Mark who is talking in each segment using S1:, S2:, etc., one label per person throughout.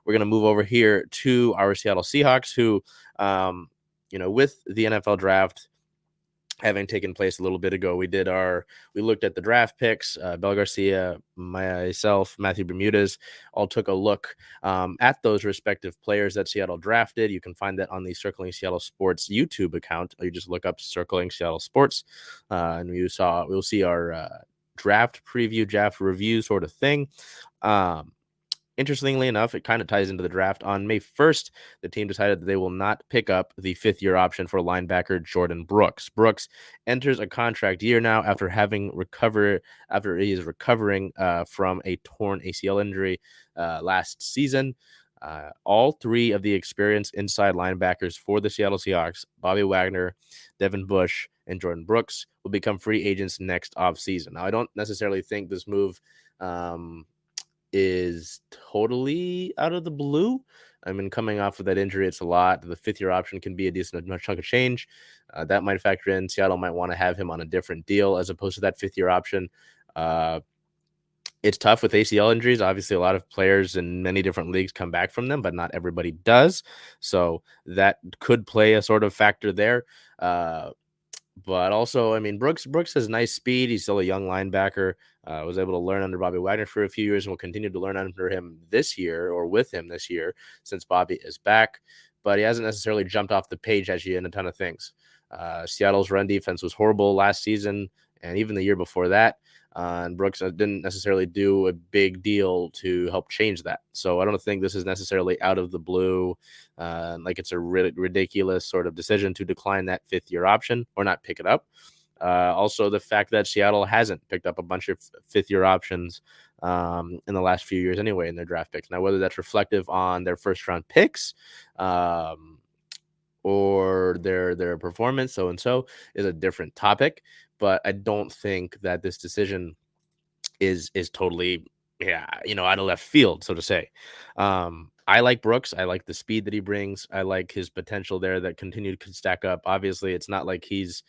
S1: we're going to move over here to our Seattle Seahawks, who, with the NFL draft having taken place a little bit ago, we looked at the draft picks. Bel Garcia, myself, Matthew Bermudez all took a look at those respective players that Seattle drafted. You can find that on the Circling Seattle Sports YouTube account. You just look up Circling Seattle Sports, and we'll see our draft preview, draft review sort of thing. Interestingly enough, it kind of ties into the draft. On May 1st, the team decided that they will not pick up the 5th-year option for linebacker Jordyn Brooks. Brooks enters a contract year now after he is recovering from a torn ACL injury last season. All three of the experienced inside linebackers for the Seattle Seahawks, Bobby Wagner, Devin Bush, and Jordyn Brooks, will become free agents next offseason. Now, I don't necessarily think this move is totally out of the blue. I mean, coming off of that injury, it's a lot. The 5th-year option can be a decent chunk of change. That might factor in. Seattle might want to have him on a different deal as opposed to that 5th-year option. It's tough with ACL injuries. Obviously, a lot of players in many different leagues come back from them, but not everybody does. So that could play a sort of factor there. But also, I mean, Brooks has nice speed. He's still a young linebacker. Was able to learn under Bobby Wagner for a few years and will continue to learn under him this year or with him this year since Bobby is back. But he hasn't necessarily jumped off the page at you in a ton of things. Seattle's run defense was horrible last season and even the year before that. And Brooks didn't necessarily do a big deal to help change that. So I don't think this is necessarily out of the blue. Like it's a ridiculous sort of decision to decline that 5th-year option or not pick it up. Also, the fact that Seattle hasn't picked up a bunch of 5th-year options in the last few years anyway in their draft picks. Now, whether that's reflective on their first-round picks or their performance, so-and-so, is a different topic. But I don't think that this decision is totally, out of left field, so to say. I like Brooks. I like the speed that he brings. I like his potential there that continued to stack up. Obviously, it's not like he's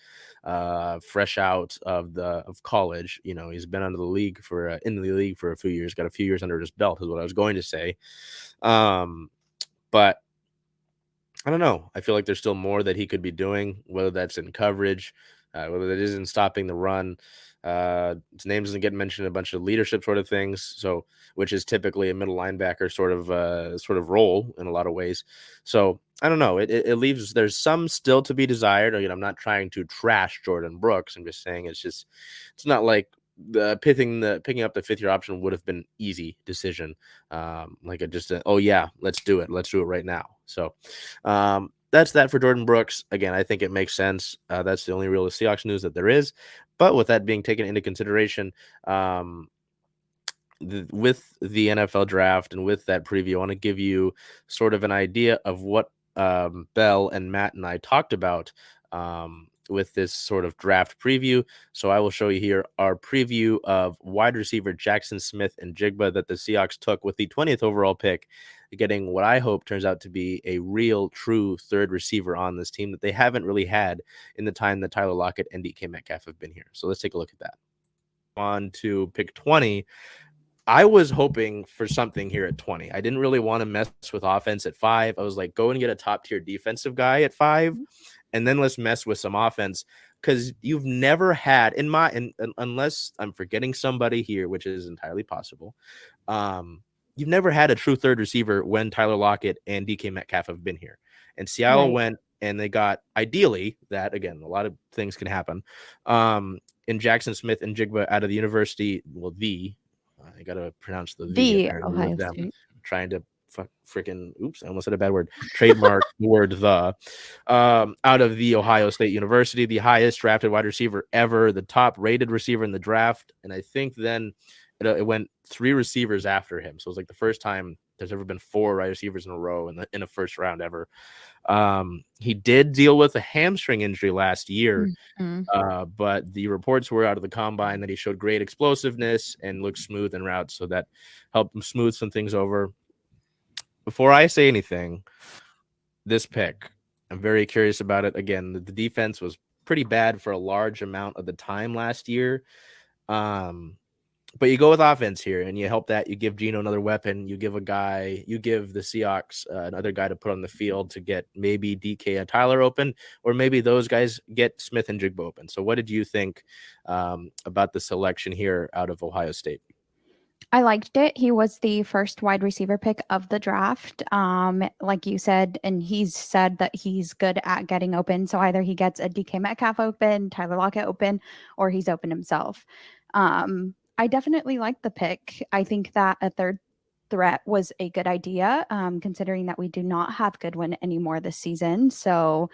S1: fresh out of college. He's been in the league for a few years, got a few years under his belt, is what I was going to say. But I don't know. I feel like there's still more that he could be doing, whether that's in coverage, whether that is in stopping the run. His name doesn't get mentioned in a bunch of leadership sort of things, so which is typically a middle linebacker sort of role in a lot of ways. So I don't know. It leaves there's some still to be desired. I'm not trying to trash Jordyn Brooks. I'm just saying it's not like picking up the 5th-year option would have been easy decision. Let's do it right now. So that's that for Jordyn Brooks. Again, I think it makes sense. That's the only real Seahawks news that there is. But with that being taken into consideration, with the NFL draft and with that preview, I want to give you sort of an idea of what Bell and Matt and I talked about with this sort of draft preview. So I will show you here our preview of wide receiver Jaxon Smith-Njigba that the Seahawks took with the 20th overall pick, getting what I hope turns out to be a real, true third receiver on this team that they haven't really had in the time that Tyler Lockett and DK Metcalf have been here. So let's take a look at that. On to pick 20. I was hoping for something here at 20. I didn't really want to mess with offense at 5. I was like, go and get a top tier defensive guy at 5, and then let's mess with some offense, because you've never had unless I'm forgetting somebody here, which is entirely possible. You've never had a true third receiver when Tyler Lockett and DK Metcalf have been here, and Seattle went and they got ideally that, again, a lot of things can happen. In Jaxon Smith-Njigba out of the university, I gotta pronounce the
S2: Ohio State.
S1: I'm trying to I almost said a bad word. Trademark word the out of the Ohio State University, the highest drafted wide receiver ever, the top rated receiver in the draft, and I think then it went 3 receivers after him. So it was like the first time there's ever been 4 wide receivers in a row in a first round ever. He did deal with a hamstring injury last year, but the reports were out of the combine that he showed great explosiveness and looked smooth en route, so that helped him smooth some things over. Before I say anything, this pick, I'm very curious about it. Again, the defense was pretty bad for a large amount of the time last year. But you go with offense here, and you help that. You give Geno another weapon. You give the Seahawks another guy to put on the field to get maybe DK and Tyler open, or maybe those guys get Smith-Njigba open. So, what did you think about the selection here out of Ohio State?
S2: I liked it. He was the first wide receiver pick of the draft. Like you said, and he's said that he's good at getting open. So either he gets a DK Metcalf open, Tyler Lockett open, or he's open himself. I definitely like the pick. I think that a third threat was a good idea, considering that we do not have Goodwin anymore this season. So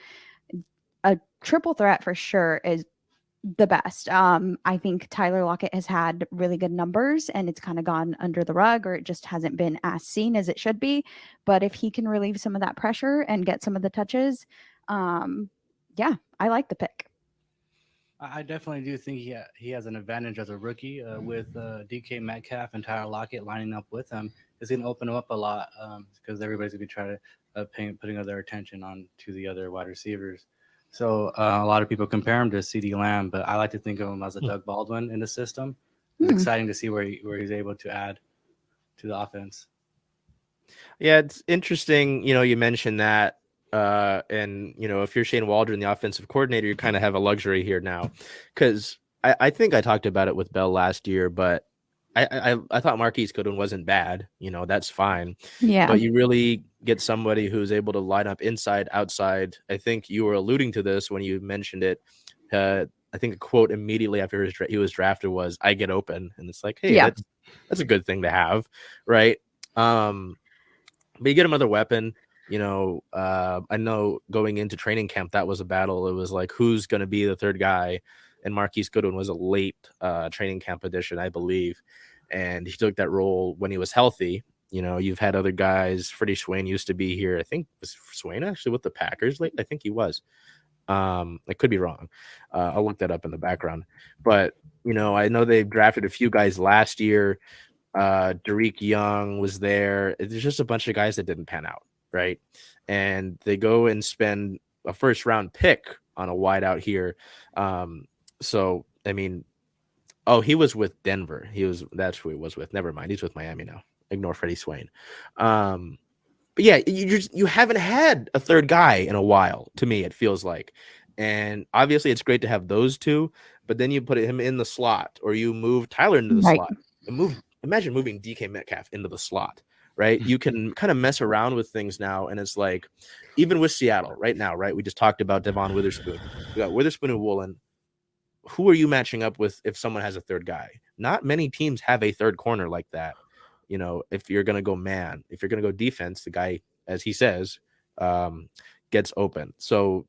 S2: a triple threat for sure is the best. I think Tyler Lockett has had really good numbers and it's kind of gone under the rug, or it just hasn't been as seen as it should be. But if he can relieve some of that pressure and get some of the touches, yeah, I like the pick.
S3: I definitely do think he has an advantage as a rookie with DK Metcalf and Tyler Lockett lining up with him. It's going to open him up a lot because everybody's going to be trying to putting their attention on to the other wide receivers. So a lot of people compare him to CeeDee Lamb, but I like to think of him as a Doug Baldwin in the system. It's exciting to see where he's able to add to the offense.
S1: Yeah, it's interesting. You mentioned that. And if you're Shane Waldron, the offensive coordinator, you kind of have a luxury here now, because I think I talked about it with Bell last year, but I thought Marquise Goodwin wasn't bad. That's fine.
S2: Yeah.
S1: But you really get somebody who's able to line up inside, outside. I think you were alluding to this when you mentioned it. I think a quote immediately after he was drafted was, "I get open," and it's like, hey,
S2: Yeah.
S1: that's a good thing to have, right? But you get another weapon. I know going into training camp, that was a battle. It was like, who's going to be the third guy? And Marquise Goodwin was a late training camp addition, I believe. And he took that role when he was healthy. You've had other guys. Freddie Swain used to be here. I think, was Swain actually with the Packers late? I think he was. I could be wrong. I'll look that up in the background. But, I know they drafted a few guys last year. Derek Young was there. There's just a bunch of guys that didn't pan out, right? And they go and spend a first round pick on a wideout here. So I mean, he was with Denver. That's who he was with. Never mind. He's with Miami now. Ignore Freddie Swain. But yeah, you haven't had a third guy in a while. To me, it feels like, and obviously it's great to have those two. But then you put him in the slot, or you move Tyler into the
S2: Right.
S1: slot, and imagine moving DK Metcalf into the slot, right? You can kind of mess around with things now. And it's like, even with Seattle right now, right? We just talked about Devon Witherspoon. We got Witherspoon and Woolen. Who are you matching up with if someone has a third guy? Not many teams have a third corner like that. If you're going to go man, if you're going to go defense, the guy, as he says, gets open. So,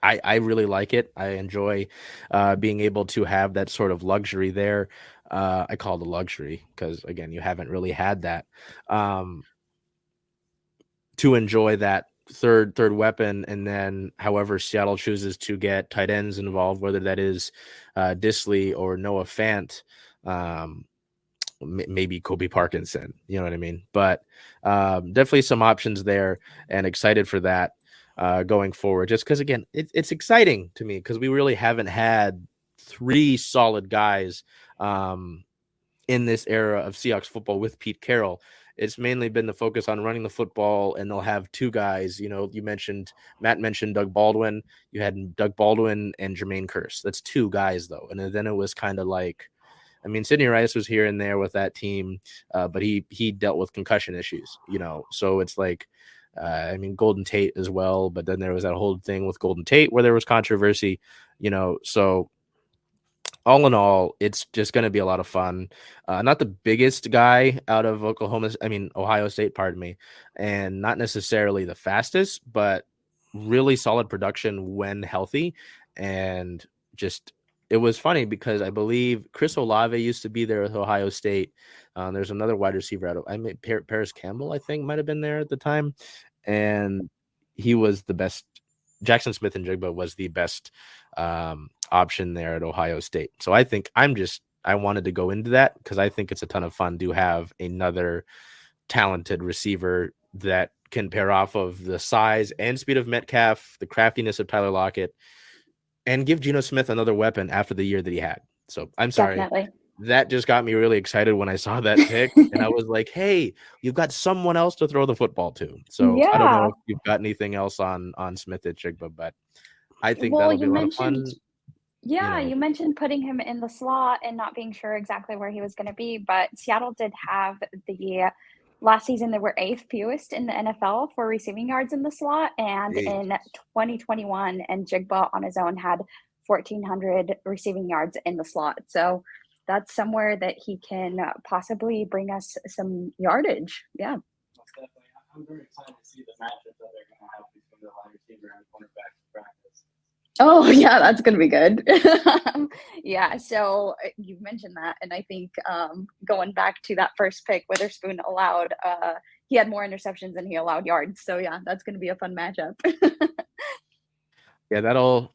S1: I really like it. I enjoy being able to have that sort of luxury there. I call it a luxury because, again, you haven't really had that to enjoy that third weapon. And then however Seattle chooses to get tight ends involved, whether that is Disley or Noah Fant, maybe Kobe Parkinson, you know what I mean? But definitely some options there, and excited for that. Going forward, just because, again, it's exciting to me because we really haven't had three solid guys in this era of Seahawks football with Pete Carroll. It's mainly been the focus on running the football, and they'll have two guys. Matt mentioned Doug Baldwin. You had Doug Baldwin and Jermaine Kearse. That's two guys, though. And then it was kind of like, I mean, Sidney Rice was here and there with that team, but he dealt with concussion issues, so it's like, Golden Tate as well, but then there was that whole thing with Golden Tate where there was controversy, so all in all, it's just going to be a lot of fun. Not the biggest guy out of Ohio State, pardon me, and not necessarily the fastest, but really solid production when healthy. And just, it was funny because I believe Chris Olave used to be there with Ohio State. There's another wide receiver Paris Campbell, I think, might have been there at the time. And he was the best. Jackson Smith-Njigba was the best option there at Ohio State. So I think I wanted to go into that because I think it's a ton of fun to have another talented receiver that can pair off of the size and speed of Metcalf, the craftiness of Tyler Lockett, and give Geno Smith another weapon after the year that he had. So I'm sorry.
S2: Definitely.
S1: That just got me really excited when I saw that pick. And I was like, hey, you've got someone else to throw the football to. So I don't know
S2: Yeah.
S1: if you've got anything else on Smith-Njigba, but I think
S2: Well,
S1: that'll be
S2: you
S1: a lot of
S2: mentioned,
S1: fun.
S2: yeah,
S1: know.
S2: you mentioned putting him in the slot and not being sure exactly where he was going to be, but Seattle did have the last season they were 8th fewest in the NFL for receiving yards in the slot, and
S1: Jeez.
S2: in 2021, and Jigba on his own had 1,400 receiving yards in the slot. So that's somewhere that he can possibly bring us some yardage. Yeah.
S3: Most definitely. I'm very excited to see the matchup that they're going to have between the wide receiver and cornerback in practice.
S2: Oh, yeah, that's going to be good. Yeah, so you mentioned that, and I think going back to that first pick, Witherspoon allowed he had more interceptions than he allowed yards. So yeah, that's going to be a fun matchup.
S1: Yeah,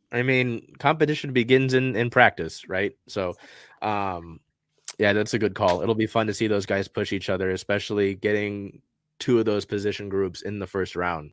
S1: competition begins in practice, right? So yeah, that's a good call. It'll be fun to see those guys push each other, especially getting 2 of those position groups in the first round.